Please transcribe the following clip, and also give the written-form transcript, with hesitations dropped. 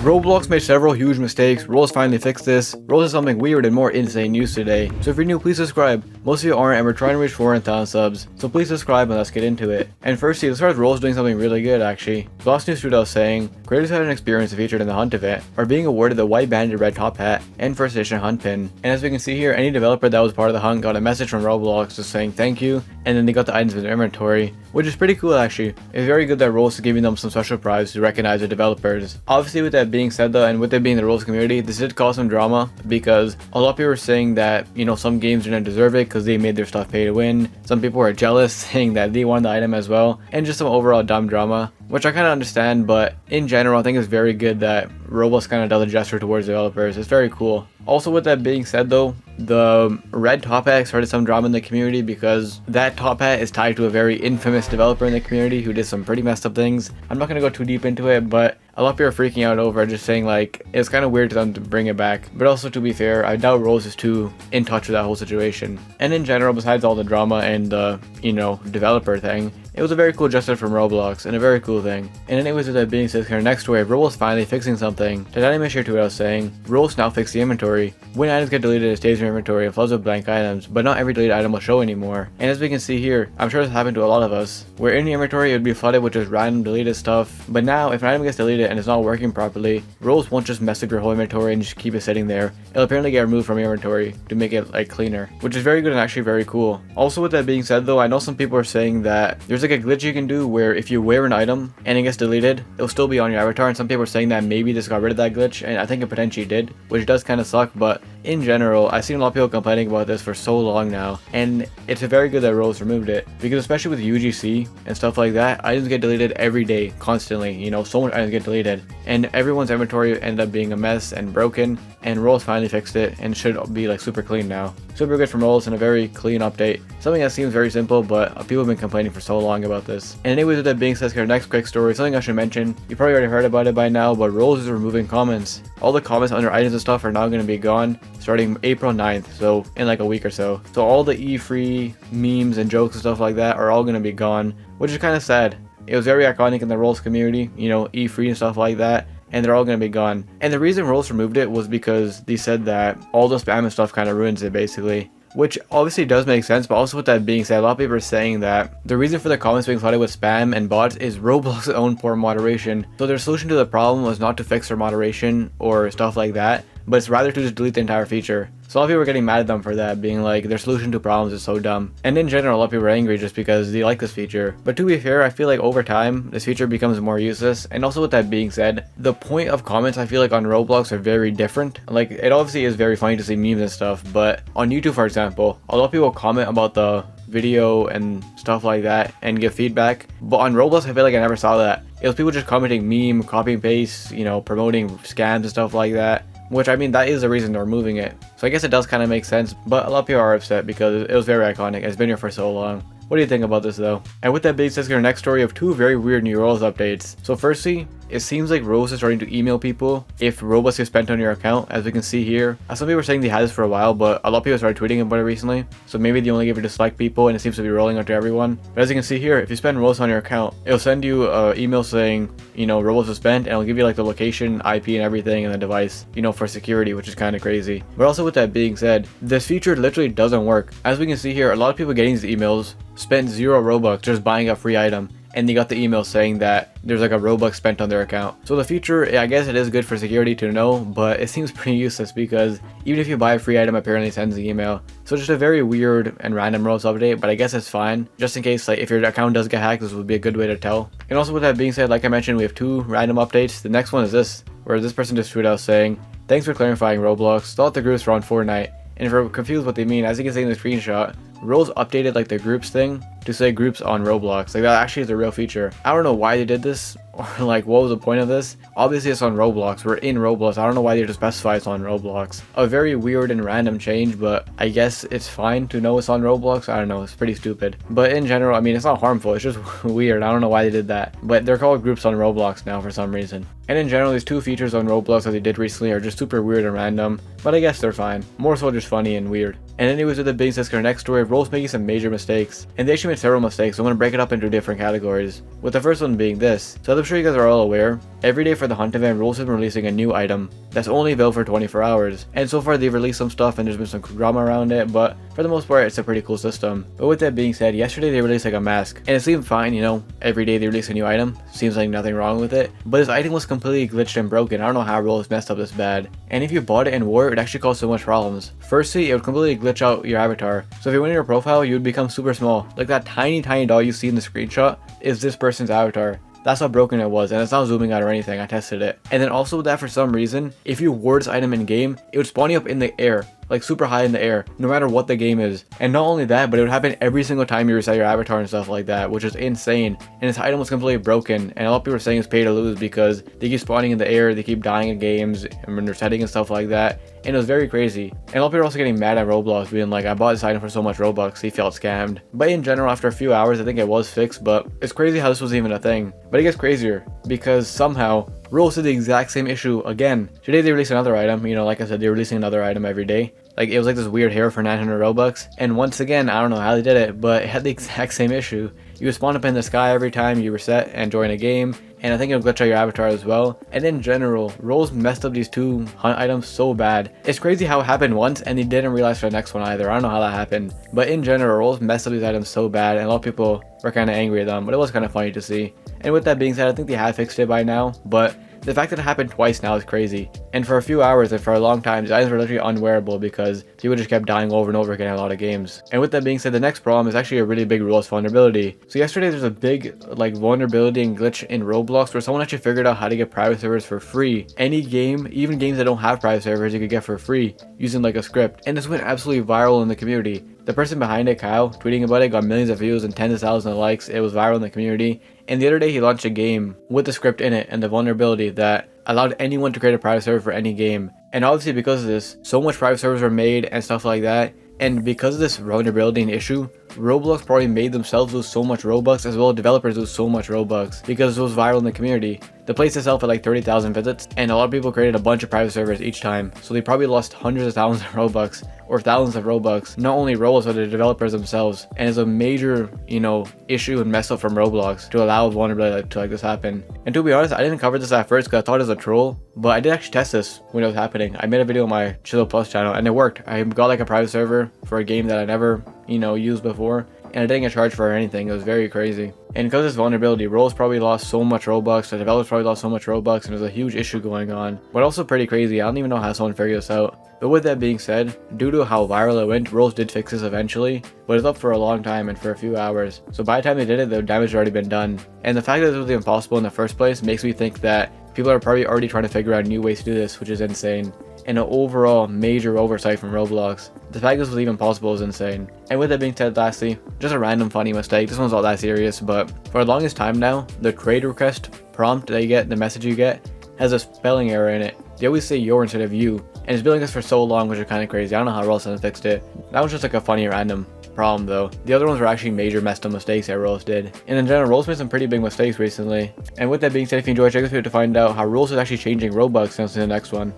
Roblox made several huge mistakes. Roblox finally fixed this. Roblox is something weird and more insane news today. So if you're new, please subscribe. Most of you aren't, and we're trying to reach 400,000 subs. So please subscribe and let's get into it. And firstly, let's start with Roblox doing something really good actually. So last news tweet I was saying, creators had an experience featured in the Hunt event are being awarded the white banded red top hat and first edition Hunt pin. And as we can see here, any developer that was part of the Hunt got a message from Roblox just saying thank you, and then they got the items in their inventory, which is pretty cool actually. It's very good that Roblox is giving them some special prize to recognize the developers. Obviously, with that being said though, and with it being the Roblox community, this did cause some drama because a lot of people were saying that, you know, some games didn't deserve it because they made their stuff pay to win. Some people were jealous saying that they won the item as well, and just some overall dumb drama, which I kind of understand, but in general I think it's very good that Roblox kind of does a gesture towards developers. It's very cool. Also, with that being said though, the red top hat started some drama in the community because that top hat is tied to a very infamous developer in the community who did some pretty messed up things. I'm not going to go too deep into it, but a lot of people are freaking out over it, just saying like it's kind of weird to them to bring it back. But also, to be fair, I doubt Rose is too in touch with that whole situation. And in general, besides all the drama and the, you know, developer thing, it was a very cool gesture from Roblox and a very cool thing. And anyways, with that being said, here next wave, Roblox finally fixing something. To make sure to what I was saying, Roblox now fixed the inventory. When items get deleted, it stays in your inventory and floods with blank items, but not every deleted item will show anymore. And as we can see here, I'm sure this happened to a lot of us, where in the inventory it would be flooded with just random deleted stuff. But now, if an item gets deleted and it's not working properly, Roblox won't just mess up your whole inventory and just keep it sitting there. It'll apparently get removed from your inventory to make it like cleaner, which is very good and actually very cool. Also, with that being said though, I know some people are saying that there's like a glitch you can do where if you wear an item and it gets deleted, it'll still be on your avatar, and some people are saying that maybe this got rid of that glitch, and I think it potentially did, which does kind of suck. But in general, I've seen a lot of people complaining about this for so long now, and it's very good that Roblox removed it, because especially with UGC and stuff like that, items get deleted every day, constantly. You know, so much items get deleted, and everyone's inventory ended up being a mess and broken, and Roblox finally fixed it and should be like super clean now. Super good from Roblox and a very clean update. Something that seems very simple, but people have been complaining for so long about this. And anyways, with that being said, our next quick story, something I should mention. You probably already heard about it by now, but Roblox is removing comments. All the comments under items and stuff are now going to be gone starting April 9th, so in like a week or so. So all the E-free memes and jokes and stuff like that are all going to be gone, which is kind of sad. It was very iconic in the Roblox community, you know, E-free and stuff like that, and they're all going to be gone. And the reason Roblox removed it was because they said that all the spam and stuff kind of ruins it basically, which obviously does make sense. But also, with that being said, a lot of people are saying that the reason for the comments being flooded with spam and bots is Roblox's own poor moderation. So their solution to the problem was not to fix their moderation or stuff like that, but it's rather to just delete the entire feature. So a lot of people are getting mad at them for that, being like their solution to problems is so dumb. And in general, a lot of people are angry just because they like this feature. But to be fair, I feel like over time, this feature becomes more useless. And also, with that being said, the point of comments I feel like on Roblox are very different. Like, it obviously is very funny to see memes and stuff, but on YouTube, for example, a lot of people comment about the video and stuff like that and give feedback. But on Roblox, I feel like I never saw that. It was people just commenting meme, copy and paste, you know, promoting scams and stuff like that. Which, I mean, that is the reason they're removing it. So I guess it does kind of make sense, but a lot of people are upset because it was very iconic. It's been here for so long. What do you think about this though? And with that being said, our next story of two very weird new Roblox updates. So firstly, it seems like Roblox is starting to email people if Robux is spent on your account, as we can see here. Some people were saying they had this for a while, but a lot of people started tweeting about it recently. So maybe they only give it to select people and it seems to be rolling out to everyone. But as you can see here, if you spend Robux on your account, it'll send you an email saying, you know, Robux was spent, and it'll give you like the location, IP and everything, and the device, you know, for security, which is kind of crazy. But also, with that being said, this feature literally doesn't work. As we can see here, a lot of people getting these emails spent 0 Robux just buying a free item, and they got the email saying that there's like a Robux spent on their account. So the feature, I guess it is good for security to know, but it seems pretty useless because even if you buy a free item, apparently it sends the email. So just a very weird and random Roblox update, but I guess it's fine. Just in case, like, if your account does get hacked, this would be a good way to tell. And also, with that being said, like I mentioned, we have two random updates. The next one is this, where this person just tweeted out saying, "Thanks for clarifying, Roblox. Thought the groups were on Fortnite." And if you're confused what they mean, as you can see in the screenshot, Roblox updated like the groups thing to say groups on Roblox. Like, that actually is a real feature. I don't know why they did this, or like what was the point of this. Obviously it's on Roblox, we're in Roblox. I don't know why they just specify it's on Roblox. A very weird and random change, but I guess it's fine to know it's on Roblox. I don't know, it's pretty stupid. But in general, I mean, it's not harmful, it's just weird. I don't know why they did that, but they're called groups on Roblox now for some reason. And in general, these two features on Roblox that they did recently are just super weird and random, but I guess they're fine. More so just funny and weird. And anyways, with the being said, our next story, Roblox making some major mistakes. And they actually made several mistakes, so I'm going to break it up into different categories. With the first one being this. So as I'm sure you guys are all aware, every day for the Hunt event, Roblox has been releasing a new item that's only available for 24 hours. And so far they've released some stuff and there's been some drama around it, but for the most part it's a pretty cool system. But with that being said, yesterday they released like a mask, and it seemed fine, you know, every day they release a new item, seems like nothing wrong with it. But this item was completely glitched and broken. I don't know how Roblox messed up this bad. And if you bought it and wore it, it would actually cause so much problems. Firstly, it would completely glitch out your avatar. So if you went in your profile, you would become super small. Like that tiny doll you see in the screenshot is this person's avatar. That's how broken it was, and it's not zooming out or anything. I tested it. And then also with that, for some reason, if you wore this item in game, it would spawn you up in the air, like super high in the air, no matter what the game is. And not only that, but it would happen every single time you reset your avatar and stuff like that, which is insane. And this item was completely broken, and a lot of people are saying it's pay to lose because they keep spawning in the air, they keep dying in games, and when they're resetting and stuff like that. And it was very crazy. And a lot of people are also getting mad at Roblox, being like, I bought this item for so much Robux, he felt scammed. But in general, after a few hours, I think it was fixed, but it's crazy how this was even a thing. But it gets crazier, because somehow, Roblox did the exact same issue again. Today they released another item, you know, like I said, they're releasing another item every day. Like, it was like this weird hair for 900 Robux. And once again, I don't know how they did it, but it had the exact same issue. You would spawn up in the sky every time you reset and join a game, and I think it'll glitch out your avatar as well. And in general, Roblox messed up these two hunt items so bad. It's crazy how it happened once and they didn't realize for the next one either. I don't know how that happened. But in general, Roblox messed up these items so bad, and a lot of people were kind of angry at them, but it was kind of funny to see. And with that being said, I think they have fixed it by now, but the fact that it happened twice now is crazy. And for a few hours and for a long time, these items were literally unwearable because people just kept dying over and over again in a lot of games. And with that being said, the next problem is actually a really big Roblox vulnerability. So yesterday there's a big vulnerability and glitch in Roblox where someone actually figured out how to get private servers for free. Any game, even games that don't have private servers, you could get for free using like a script. And this went absolutely viral in the community. The person behind it, Kyle, tweeting about it, got millions of views and tens of thousands of likes. It was viral in the community. And the other day he launched a game with the script in it and the vulnerability that allowed anyone to create a private server for any game. And obviously because of this, so much private servers were made and stuff like that. And because of this vulnerability and issue, Roblox probably made themselves lose so much Robux, as well as developers lose so much Robux because it was viral in the community. The place itself had like 30,000 visits, and a lot of people created a bunch of private servers each time, so they probably lost hundreds of thousands of Robux or thousands of Robux, not only Roblox but the developers themselves. And it's a major, you know, issue and mess up from Roblox to allow vulnerability to like this happen. And to be honest, I didn't cover this at first because I thought it was a troll, but I did actually test this when it was happening. I made a video on my Chill Plus channel and it worked. I got like a private server for a game that I never, you know, used before, and I didn't get charged for anything. It was very crazy. And because of this vulnerability, Roblox probably lost so much Robux, the developers probably lost so much Robux, and there's a huge issue going on. But also pretty crazy, I don't even know how someone figured this out. But with that being said, due to how viral it went, Roblox did fix this eventually, but it's up for a long time and for a few hours. So by the time they did it, the damage had already been done. And the fact that this was impossible in the first place makes me think that people are probably already trying to figure out new ways to do this, which is insane. And an overall major oversight from Roblox. The fact this was even possible is insane. And with that being said, lastly, just a random funny mistake. This one's not that serious, but for the longest time now, the trade request prompt that you get, the message you get, has a spelling error in it. They always say your instead of you, and it's been like this for so long, which is kind of crazy. I don't know how Roblox has fixed it. That was just like a funny random problem though. The other ones were actually major messed up mistakes that Roblox did. And in general, Roblox made some pretty big mistakes recently. And with that being said, if you enjoyed, check this video to find out how Roblox is actually changing Robux since the next one.